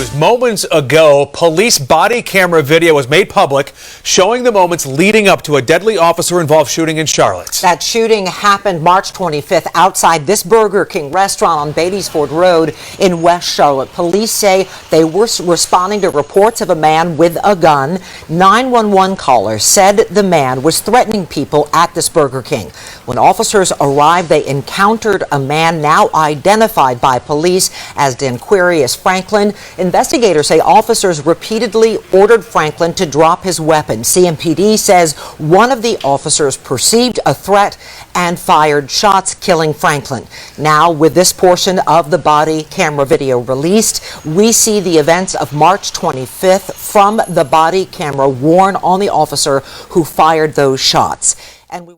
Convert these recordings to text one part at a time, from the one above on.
news. Moments ago, police body camera video was made public showing the moments leading up to a deadly officer-involved shooting in Charlotte. That shooting happened March 25th outside this Burger King restaurant on Beattyford Road in West Charlotte. Police say they were responding to reports of a man with a gun. 911 callers said the man was threatening people at this Burger King. When officers arrived, they encountered a man now identified by police as Danquarius Franklin. Investigators say officers repeatedly ordered Franklin to drop his weapon. CMPD says one of the officers perceived a threat and fired shots, killing Franklin. Now, with this portion of the body camera video released, we see the events of March 25th from the body camera worn on the officer who fired those shots. And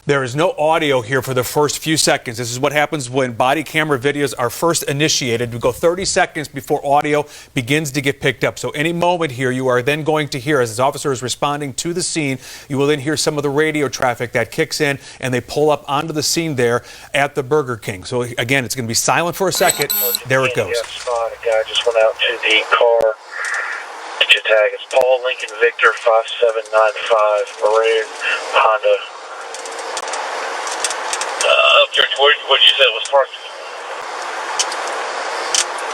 There is no audio here for the first few seconds. This is what happens when body camera videos are first initiated. We go 30 seconds before audio begins to get picked up. So any moment here, you are then going to hear, as this officer is responding to the scene, you will then hear some of the radio traffic that kicks in, and they pull up onto the scene there at the Burger King. So again, it's going to be silent for a second. There it goes. A guy just went out to the car. Get your tag. It's Paul Lincoln Victor 5795 Maroon Honda. Church, what did you say it was parked?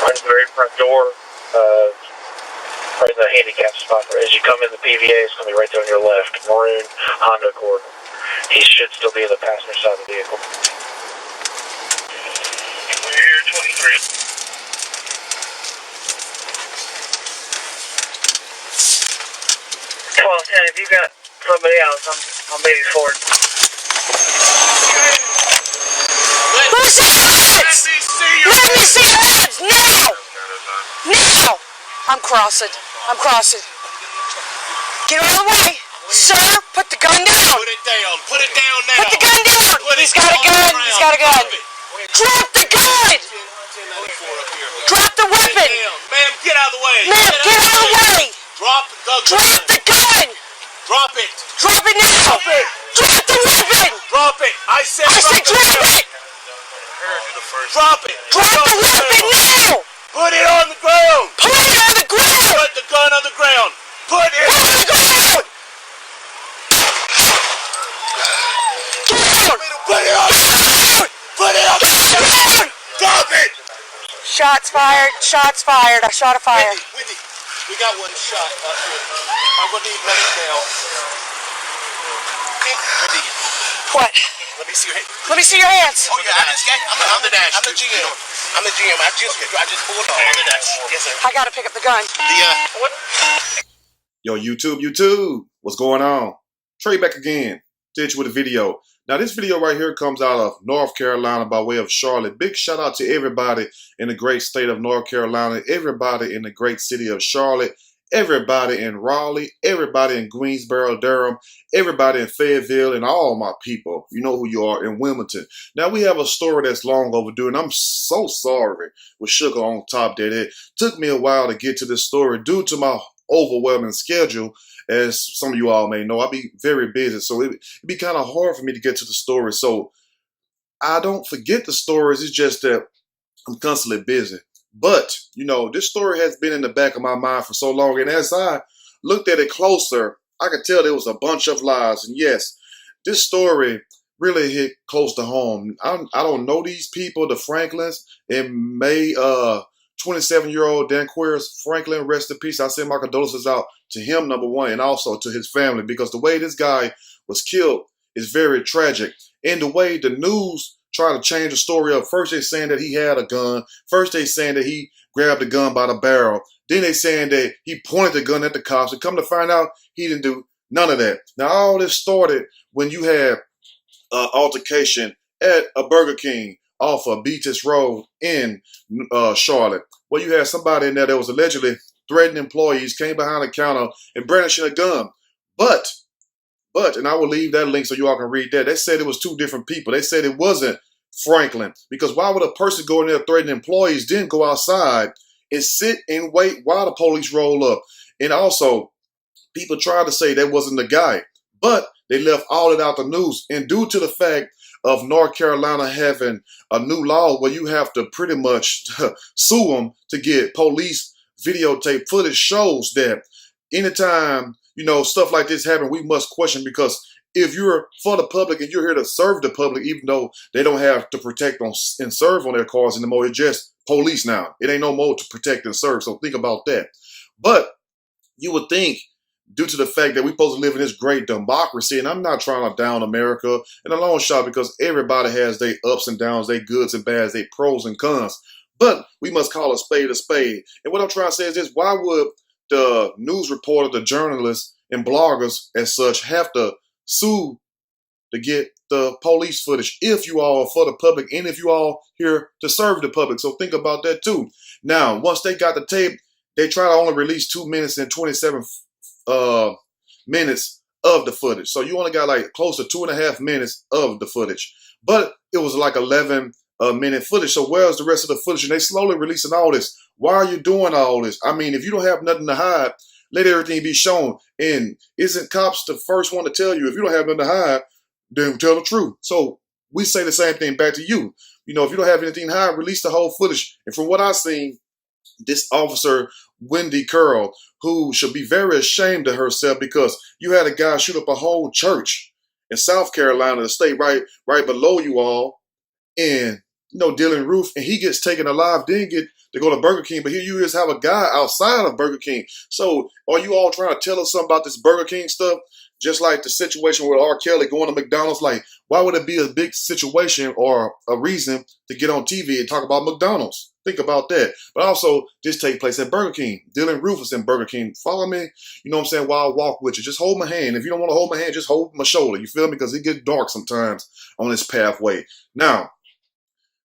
Right in the very front door, right in the handicap spot. As you come in the PVA, it's going to be right there on your left. Maroon Honda Accord. He should still be in the passenger side of the vehicle. We're here, 23. Come on, Ted, if you got somebody else, I'm maybe forward. Let me see your hands now! Now! I'm crossing. Get out of the way! Sir, put the gun down! Put it down! Put it down now! Put the gun down! He's got a gun! He's got a gun! Drop the gun! Drop the weapon! Ma'am, get out of the way! Ma'am, get out of the way! Drop the gun! Drop the gun! Drop it! Drop it now! Drop the weapon! Drop it! I said drop it! Drop it! Drop the weapon now! Put it on the ground! Put it on the ground! Put the gun on the ground! Put it on the ground! Put it on the ground! Put it on the ground! Drop it! Shots fired! Shots fired! I shot a fire. Wendy, we got one shot up here. I'm gonna need medic now. Wendy. What? Let me see your hands. Let me see your hands. Oh yeah, I'm the dash. I'm the GM. I'm the GM. I just pulled off. I'm the dash. Yes, sir. I gotta pick up the gun. What? Yo, YouTube, what's going on? Trey back again. Did you with a video. Now this video right here comes out of North Carolina by way of Charlotte. Big shout out to everybody in the great state of North Carolina, everybody in the great city of Charlotte, everybody in Raleigh, everybody in Greensboro, Durham, everybody in Fayetteville, and all my people. You know who you are in Wilmington. Now we have a story that's long overdue, and I'm so sorry with sugar on top that it took me a while to get to this story due to my overwhelming schedule. As some of you all may know, I'll be very busy, so it'd be kind of hard for me to get to the story. So I don't forget the stories, it's just that I'm constantly busy. But, you know, this story has been in the back of my mind for so long, and as I looked at it closer, I could tell there was a bunch of lies. And yes, this story really hit close to home. I don't know these people, the Franklins. In May, 27-year-old Danquarius Franklin, rest in peace. I send my condolences out to him, number one, and also to his family, because the way this guy was killed is very tragic. And the way the news tried to change the story up. First they saying that he had a gun. First they saying that he grabbed the gun by the barrel. Then they saying that he pointed the gun at the cops. And come to find out, he didn't do none of that. Now all this started when you had an altercation at a Burger King off of Beaches Road in Charlotte, where you had somebody in there that was allegedly threatening employees, came behind the counter and brandishing a gun. But, and I will leave that link so you all can read that. They said it was two different people. They said it wasn't Franklin, because why would a person go in there threatening employees, then go outside and sit and wait while the police roll up? And also, people tried to say that wasn't the guy, but They left all it out the news. And due to the fact of North Carolina having a new law where you have to pretty much sue them to get police videotape footage, shows that anytime, stuff like this happen, we must question, because if you're for the public and you're here to serve the public, even though they don't have to protect and serve on their cars anymore, it's just police now. It ain't no more to protect and serve. So think about that. But you would think, due to the fact that we're supposed to live in this great democracy, and I'm not trying to down America in a long shot, because everybody has their ups and downs, their goods and bads, their pros and cons. But we must call a spade a spade. And what I'm trying to say is this: why would the news reporter, the journalists, and bloggers as such have to sue to get the police footage if you all are for the public and if you all here to serve the public? So think about that too. Now, once they got the tape, they try to only release 2 minutes and 27 minutes of the footage. So you only got like close to 2.5 minutes of the footage. But it was like 11 minute footage. So where's the rest of the footage? And they slowly releasing all this. Why are you doing all this? I mean, if you don't have nothing to hide, let everything be shown. And isn't cops the first one to tell you, if you don't have nothing to hide, then tell the truth? So we say the same thing back to you. If you don't have anything to hide, release the whole footage. And from what I've seen, this officer, Wendy Curl, who should be very ashamed of herself, because you had a guy shoot up a whole church in South Carolina, the state right below you all, and Dylan Roof, and he gets taken alive, didn't get to go to Burger King, but here you just have a guy outside of Burger King. So are you all trying to tell us something about this Burger King stuff? Just like the situation with R. Kelly going to McDonald's, like, why would it be a big situation or a reason to get on TV and talk about McDonald's? Think about that. But also, this take place at Burger King. Dylan Roof is in Burger King. Follow me, you know what I'm saying, while I walk with you. Just hold my hand. If you don't want to hold my hand, just hold my shoulder. You feel me? Because it gets dark sometimes on this pathway. Now,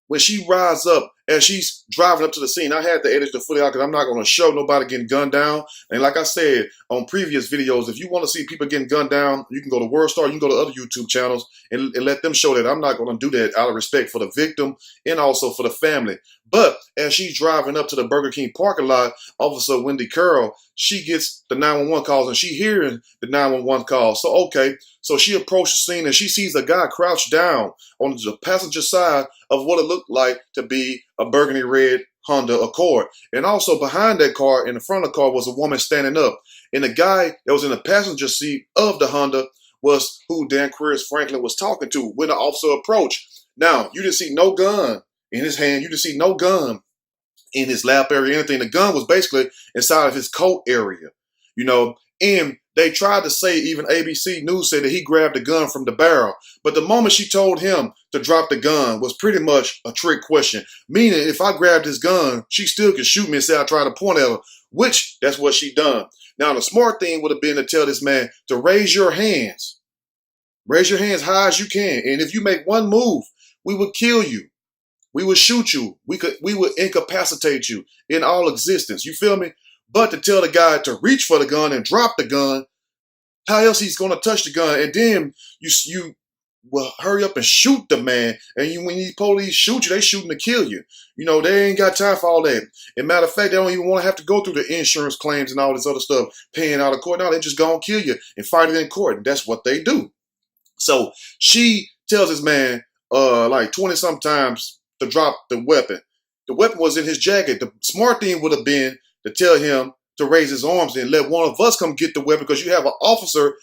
when she rides up, as she's driving up to the scene, I had to edit the footage out because I'm not going to show nobody getting gunned down. And like I said on previous videos, if you want to see people getting gunned down, you can go to World Star, you can go to other YouTube channels and let them show that. I'm not going to do that out of respect for the victim and also for the family. But as she's driving up to the Burger King parking lot, Officer Wendy Curl, she gets the 911 calls and she hearing the 911 calls. So, okay, so she approaches the scene and she sees a guy crouched down on the passenger side of what it looked like to be a burgundy red Honda Accord. And also behind that car, in the front of the car, was a woman standing up. And the guy that was in the passenger seat of the Honda was who Dan Franklin was talking to when the officer approached. Now, you didn't see no gun in his hand. You didn't see no gun in his lap area, anything. The gun was basically inside of his coat area, and they tried to say, even ABC News said that he grabbed the gun from the barrel. But the moment she told him to drop the gun was pretty much a trick question. Meaning, if I grabbed his gun, she still could shoot me and say I tried to point at her, which that's what she done. Now, the smart thing would have been to tell this man to raise your hands. Raise your hands high as you can. And if you make one move, we would kill you. We would shoot you. We would incapacitate you in all existence. You feel me? But to tell the guy to reach for the gun and drop the gun, how else he's going to touch the gun? And then you will hurry up and shoot the man. And when these police shoot you, they shooting to kill you. They ain't got time for all that. And matter of fact, they don't even want to have to go through the insurance claims and all this other stuff, paying out of court. No, they just going to kill you and fight it in court. And that's what they do. So she tells this man like 20-some times to drop the weapon. The weapon was in his jacket. The smart thing would have been to tell him to raise his arms and let one of us come get the weapon, because you have an officer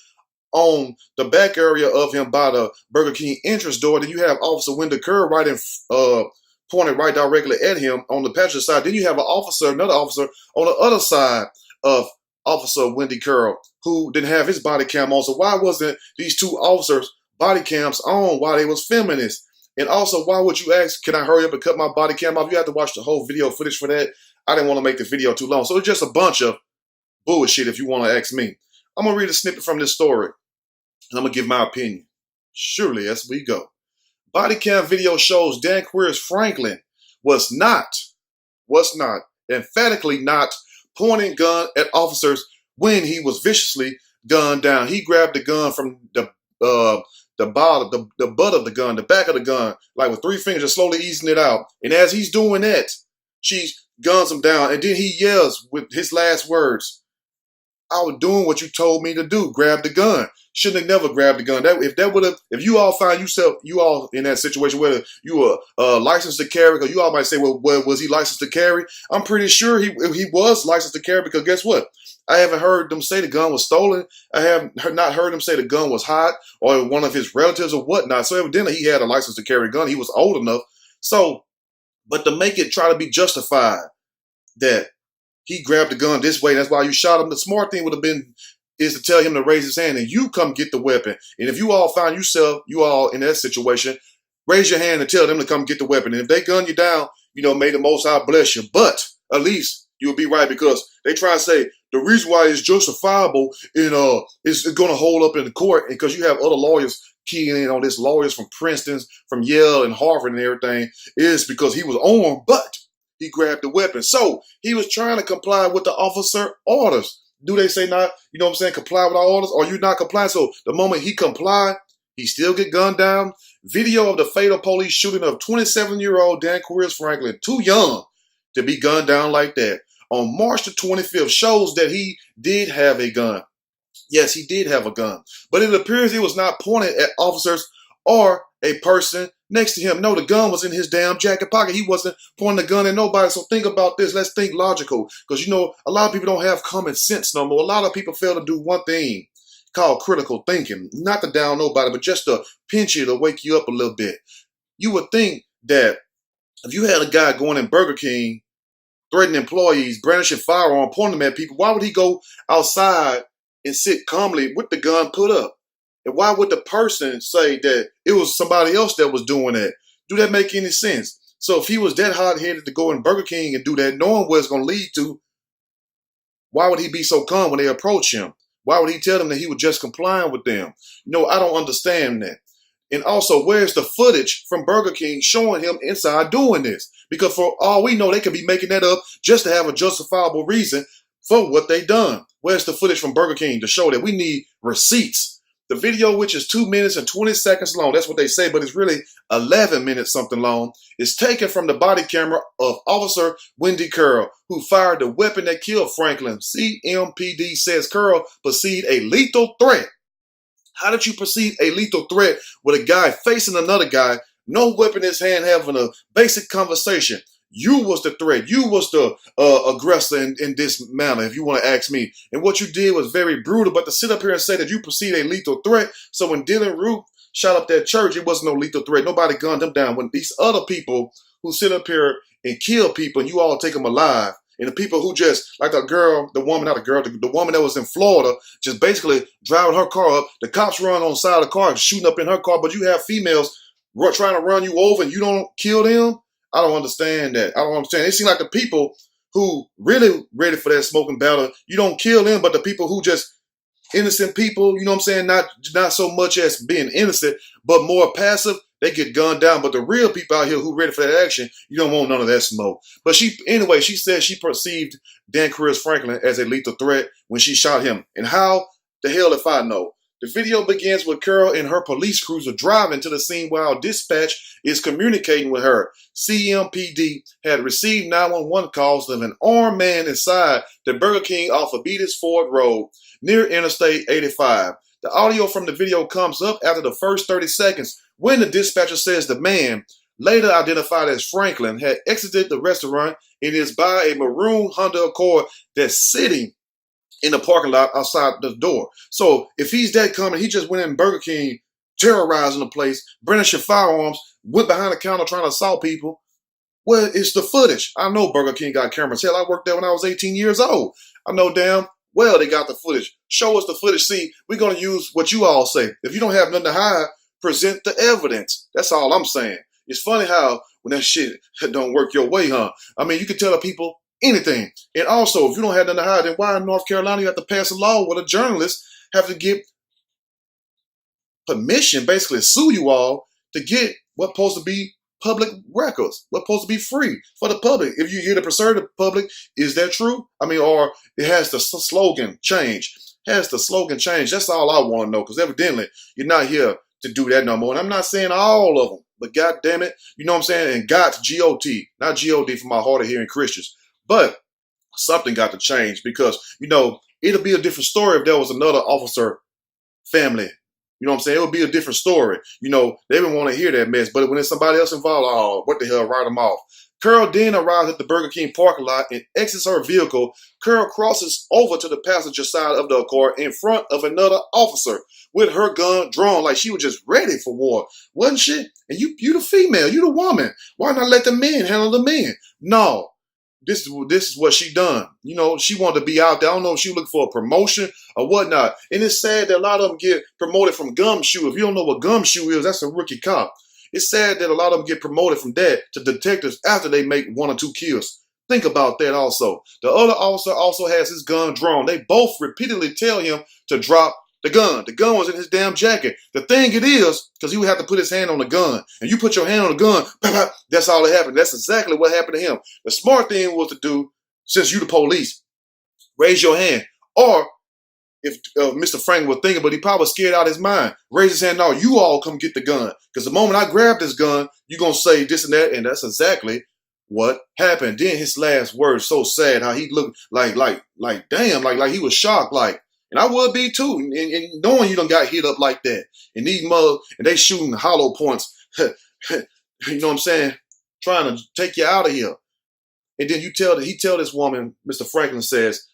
on the back area of him by the Burger King entrance door. Then you have Officer Wendy Curl right in, pointed right directly at him on the passenger side. Then you have another officer on the other side of Officer Wendy Curl who didn't have his body cam on. So why wasn't these two officers' body cams on while they was filming this? And also, why would you ask, can I hurry up and cut my body cam off? You have to watch the whole video footage for that. I didn't want to make the video too long. So it's just a bunch of bullshit if you want to ask me. I'm going to read a snippet from this story, and I'm going to give my opinion. Surely, as we go. Body cam video shows Dan Franklin was emphatically not pointing gun at officers when he was viciously gunned down. He grabbed the gun from the butt of the gun, the back of the gun, like with 3 fingers, just slowly easing it out. And as he's doing that, she guns him down, and then he yells with his last words, I was doing what you told me to do. Grab the gun. Shouldn't have never grabbed the gun. If you all find you all in that situation, whether you were licensed to carry, because you all might say, well, was he licensed to carry? I'm pretty sure he was licensed to carry, because guess what? I haven't heard them say the gun was stolen. I have not heard them say the gun was hot or one of his relatives or whatnot. So evidently he had a license to carry a gun. He was old enough. So, but to make it try to be justified that he grabbed the gun this way, that's why you shot him. The smart thing would have been is to tell him to raise his hand and you come get the weapon. And if you all find yourself, you all in that situation, raise your hand and tell them to come get the weapon. And if they gun you down, may the Most High bless you. But at least you'll be right, because they try to say the reason why it's justifiable and is going to hold up in the court, and because you have other lawyers keying in on this, lawyers from Princeton, from Yale and Harvard and everything, is because he was armed, but he grabbed the weapon. So he was trying to comply with the officer orders. Do they say not, comply with our orders? Or you not complying? So the moment he complied, he still get gunned down. Video of the fatal police shooting of 27-year-old Dan Franklin, too young to be gunned down like that, on March the 25th, shows that he did have a gun. Yes, he did have a gun, but it appears it was not pointed at officers or a person next to him. No, the gun was in his damn jacket pocket. He wasn't pointing the gun at nobody. So think about this. Let's think logical, because a lot of people don't have common sense no more. A lot of people fail to do one thing called critical thinking, not to down nobody, but just to pinch you, to wake you up a little bit. You would think that if you had a guy going in Burger King, threatening employees, brandishing firearm, pointing them at people, why would he go outside and sit calmly with the gun put up? And why would the person say that it was somebody else that was doing that? Do that make any sense? So if he was that hot-headed to go in Burger King and do that, knowing what it's going to lead to, why would he be so calm when they approach him? Why would he tell them that he was just complying with them? I don't understand that. And also, where's the footage from Burger King showing him inside doing this? Because for all we know, they could be making that up just to have a justifiable reason for what they done. Where's the footage from Burger King to show that? We need receipts. The video, which is 2 minutes and 20 seconds long, that's what they say, but it's really 11 minutes something long, is taken from the body camera of Officer Wendy Curl, who fired the weapon that killed Franklin. CMPD says Curl perceived a lethal threat. How did you perceive a lethal threat with a guy facing another guy, no weapon in his hand, having a basic conversation? You was the threat. You was the aggressor in this manner, if you want to ask me. And what you did was very brutal. But to sit up here and say that you perceived a lethal threat, so when Dylan Root shot up that church, it wasn't no lethal threat. Nobody gunned him down. When these other people who sit up here and kill people, and you all take them alive, and the people who just, like the woman that was in Florida, just basically driving her car up, the cops run on the side of the car, shooting up in her car, but you have females trying to run you over and you don't kill them? I don't understand that. I don't understand. It seems like the people who really ready for that smoking battle, you don't kill them, but the people who just innocent people, not so much as being innocent, but more passive, they get gunned down. But the real people out here who ready for that action, you don't want none of that smoke. But she said she perceived Dan Franklin as a lethal threat when she shot him. And how the hell if I know? The video begins with Carol and her police cruiser driving to the scene while dispatch is communicating with her. CMPD had received 911 calls of an armed man inside the Burger King off of Beatties Ford Road near Interstate 85. The audio from the video comes up after the first 30 seconds when the dispatcher says the man, later identified as Franklin, had exited the restaurant and is by a maroon Honda Accord that's sitting in the parking lot outside the door. So if he's that coming, he just went in Burger King, terrorizing the place, brandishing firearms, went behind the counter trying to assault people. Well, it's the footage. I know Burger King got cameras. Hell, I worked there when I was 18 years old. I know damn well they got the footage. Show us the footage. See, we're going to use what you all say. If you don't have nothing to hide, present the evidence. That's all I'm saying. It's funny how when that shit don't work your way, huh? I mean, you can tell the people anything. And also, if you don't have nothing to hide, then why in North Carolina you have to pass a law where the journalists have to get permission, basically sue you all to get what's supposed to be public records, what's supposed to be free for the public. If you hear to preserve the public, is that true? I mean, or it has the slogan change. Has the slogan change? That's all I want to know, because evidently you're not here to do that no more. And I'm not saying all of them, but God damn it, you know what I'm saying? And God's G-O-T, not G-O-D for my hard of hearing Christians. But something got to change, because, It'll be a different story if there was another officer family. You know what I'm saying? It would be a different story. You know, they didn't want to hear that mess. But when there's somebody else involved, oh, what the hell, write them off. Carol then arrives at the Burger King parking lot and exits her vehicle. Carol crosses over to the passenger side of the car in front of another officer with her gun drawn like she was just ready for war. Wasn't she? And you the female, you the woman. Why not let the men handle the men? No. This is what she done. You know, she wanted to be out there. I don't know if she was looking for a promotion or whatnot. And it's sad that a lot of them get promoted from gumshoe. If you don't know what gumshoe is, that's a rookie cop. It's sad that a lot of them get promoted from that to detectives after they make 1 or 2 kills. Think about that also. The other officer also has his gun drawn. They both repeatedly tell him to drop the gun. The gun was in his damn jacket. The thing it is, because he would have to put his hand on the gun. And you put your hand on the gun, that's all that happened. That's exactly what happened to him. The smart thing was to do, since you the police, raise your hand. Or if Mr. Frank was thinking, but he probably was scared out of his mind, raise his hand, no, you all come get the gun. Because the moment I grab this gun, you're going to say this and that, and that's exactly what happened. Then his last words, so sad, how he looked like damn, like he was shocked, like, and I would be too, and knowing you done got hit up like that, and these and they shooting hollow points, you know what I'm saying, trying to take you out of here. And then he tell this woman, Mr. Franklin says,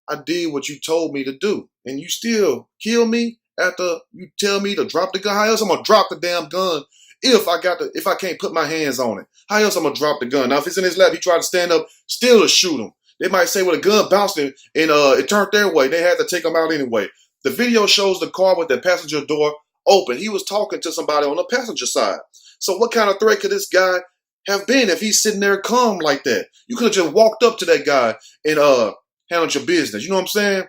I did what you told me to do, and you still kill me after you tell me to drop the gun. How else I'm gonna drop the damn gun if I can't put my hands on it? How else I'm gonna drop the gun? Now if it's in his lap, he tried to stand up, still to shoot him. They might say, well, the gun bounced and it turned their way. They had to take him out anyway. The video shows the car with the passenger door open. He was talking to somebody on the passenger side. So what kind of threat could this guy have been if he's sitting there calm like that? You could have just walked up to that guy and handled your business. You know what I'm saying?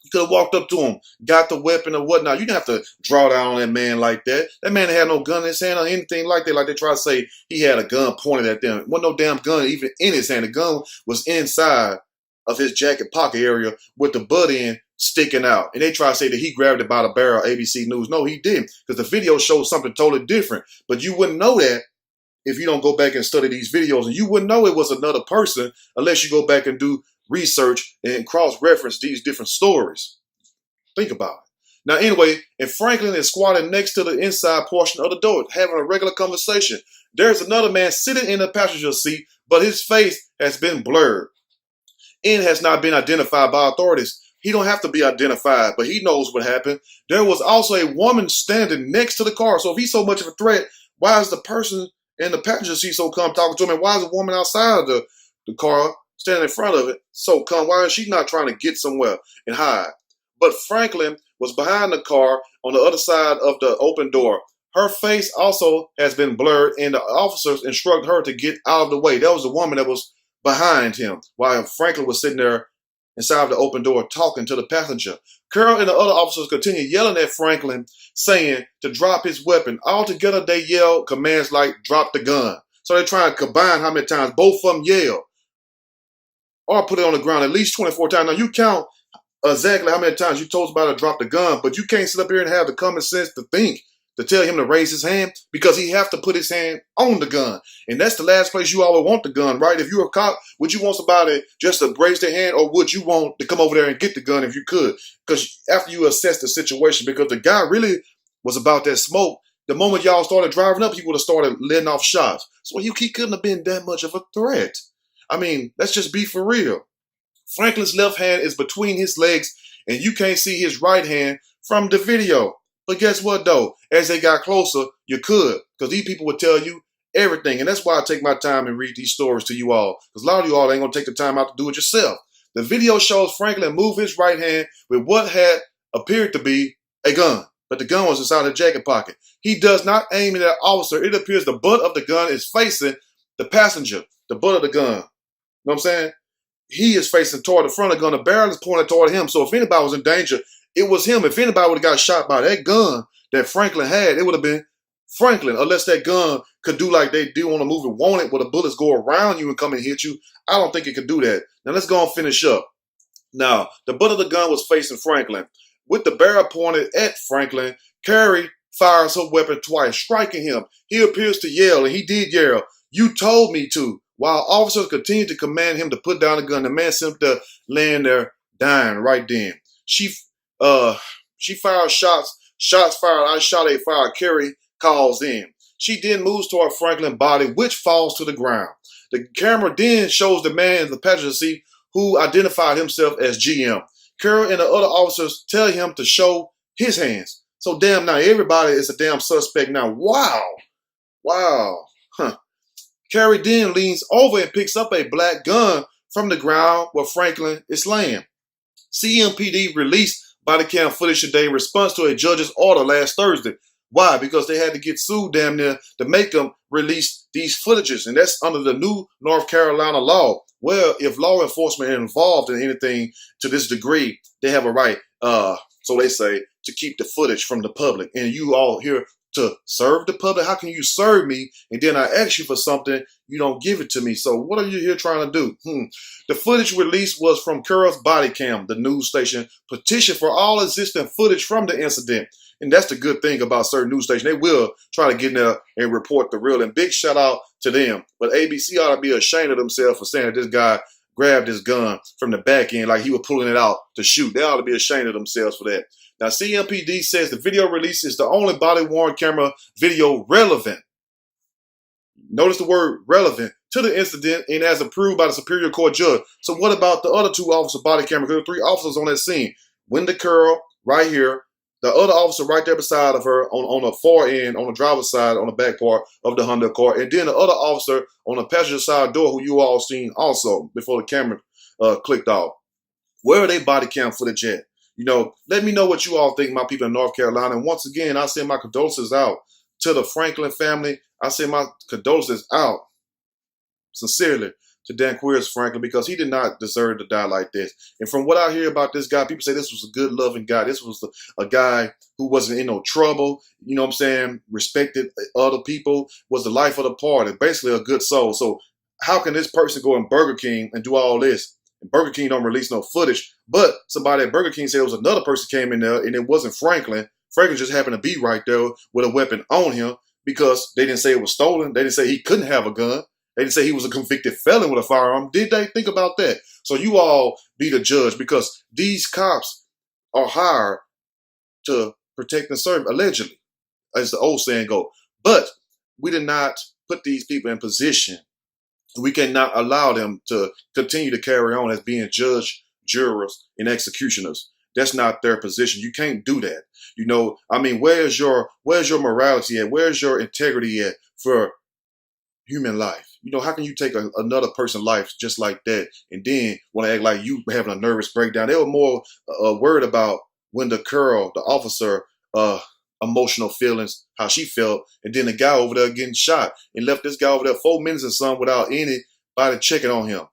You could have walked up to him, got the weapon or whatnot. You didn't have to draw down on that man like that. That man had no gun in his hand or anything like that. Like they try to say he had a gun pointed at them. There wasn't no damn gun even in his hand. The gun was inside of his jacket pocket area with the butt end sticking out. And they try to say that he grabbed it by the barrel, ABC News. No, he didn't, because the video shows something totally different. But you wouldn't know that if you don't go back and study these videos. And you wouldn't know it was another person unless you go back and do research and cross-reference these different stories. Think about it. Now, anyway, and Franklin is squatting next to the inside portion of the door, having a regular conversation. There's another man sitting in the passenger seat, but his face has been blurred and has not been identified by authorities. He don't have to be identified, but he knows what happened. There was also a woman standing next to the car. So if he's so much of a threat, why is the person in the passenger seat so calm talking to him? And why is the woman outside of the car standing in front of it so calm? Why is she not trying to get somewhere and hide? But Franklin was behind the car on the other side of the open door. Her face also has been blurred, and the officers instruct her to get out of the way. That was the woman that was behind him while Franklin was sitting there inside the open door talking to the passenger. Carol and the other officers continue yelling at Franklin, saying to drop his weapon. Altogether, they yell commands like drop the gun. So they try to combine how many times both of them yell or put it on the ground at least 24 times. Now, you count exactly how many times you told somebody to drop the gun, but you can't sit up here and have the common sense to think, to tell him to raise his hand, because he have to put his hand on the gun. And that's the last place you always want the gun, right? If you're a cop, would you want somebody just to raise their hand, or would you want to come over there and get the gun if you could? Because after you assess the situation, because the guy really was about that smoke, the moment y'all started driving up, he would have started letting off shots. So he couldn't have been that much of a threat. I mean, let's just be for real. Franklin's left hand is between his legs, and you can't see his right hand from the video. But guess what, though? As they got closer, you could, because these people would tell you everything. And that's why I take my time and read these stories to you all, because a lot of you all ain't going to take the time out to do it yourself. The video shows Franklin move his right hand with what had appeared to be a gun, but the gun was inside his jacket pocket. He does not aim at that officer. It appears the butt of the gun is facing the passenger, the butt of the gun. You know what I'm saying? He is facing toward the front of the gun. The barrel is pointed toward him. So if anybody was in danger, it was him. If anybody would have got shot by that gun that Franklin had, it would have been Franklin. Unless that gun could do like they do on a movie Wanted, where the bullets go around you and come and hit you. I don't think it could do that. Now let's go and finish up. Now, the butt of the gun was facing Franklin. With the barrel pointed at Franklin, Carrie fires her weapon twice, striking him. He appears to yell, and he did yell, "You told me to." While officers continued to command him to put down the gun, the man simply laying there dying right then. She fired shots. Shots fired. I shot a fire. Carrie calls in. She then moves toward Franklin's body, which falls to the ground. The camera then shows the man in the passenger seat who identified himself as GM. Carroll and the other officers tell him to show his hands. So damn now, everybody is a damn suspect now. Wow. Wow. Huh. Carrie then leans over and picks up a black gun from the ground where Franklin is laying. CMPD released body cam footage today in response to a judge's order last Thursday. Why? Because they had to get sued damn near to make them release these footages. And that's under the new North Carolina law. Well, if law enforcement are involved in anything to this degree, they have a right, so they say, to keep the footage from the public. And you all here to serve the public? How can you serve me and then I ask you for something, you don't give it to me? So what are you here trying to do? The footage released was from Carroll's body cam. The news station petitioned for all existing footage from the incident. And that's the good thing about certain news stations. They will try to get in there and report the real. And big shout out to them. But ABC ought to be ashamed of themselves for saying that this guy grabbed his gun from the back end like he was pulling it out to shoot. They ought to be ashamed of themselves for that. Now, CMPD says the video release is the only body-worn camera video relevant. Notice the word relevant to the incident and as approved by the Superior Court judge. So what about the other two officer body cameras? There were 3 officers on that scene. Wenda Curl right here. The other officer right there beside of her on the far end, on the driver's side, on the back part of the Honda car. And then the other officer on the passenger side door who you all seen also before the camera clicked off. Where are they body cam footage at? You know, let me know what you all think, my people in North Carolina. And once again, I send my condolences out to the Franklin family. I send my condolences out sincerely to Danqueers Franklin because he did not deserve to die like this. And from what I hear about this guy, people say this was a good, loving guy. This was a guy who wasn't in no trouble, you know what I'm saying, respected other people, was the life of the party, basically a good soul. So how can this person go in Burger King and do all this? And Burger King don't release no footage, but somebody at Burger King said it was another person came in there and it wasn't Franklin. Franklin just happened to be right there with a weapon on him because they didn't say it was stolen. They didn't say he couldn't have a gun. They didn't say he was a convicted felon with a firearm. Did they think about that? So you all be the judge because these cops are hired to protect and serve, allegedly, as the old saying goes. But we did not put these people in position. We cannot allow them to continue to carry on as being judge, jurors, and executioners. That's not their position. You can't do that. You know, I mean, where's your morality at? Where's your integrity at for human life? You know, how can you take another person's life just like that and then want to act like you having a nervous breakdown? They were more worried about Wenda Curl, the officer, emotional feelings, how she felt, and then the guy over there getting shot and left this guy over there 4 minutes and some without anybody checking on him.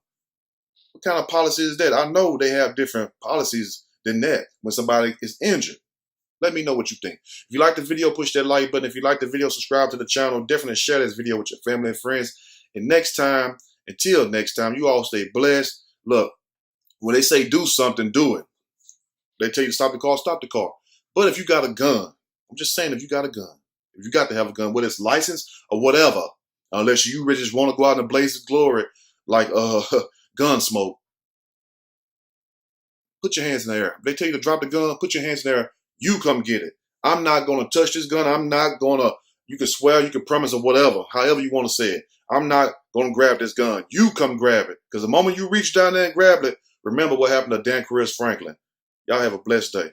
What kind of policy is that? I know they have different policies than that when somebody is injured. Let me know what you think. If you like the video, push that like button. If you like the video, subscribe to the channel. Definitely share this video with your family and friends. And until next time, you all stay blessed. Look, when they say do something, do it. They tell you to stop the car. But if you got a gun, I'm just saying if you got a gun, if you got to have a gun, whether it's licensed or whatever, unless you really just want to go out and blaze his glory like gun smoke, put your hands in the air. If they tell you to drop the gun, put your hands in the air. You come get it. I'm not going to touch this gun. I'm not going to, you can swear, you can promise or whatever, however you want to say it. I'm not going to grab this gun. You come grab it. Because the moment you reach down there and grab it, remember what happened to Danqueers Franklin. Y'all have a blessed day.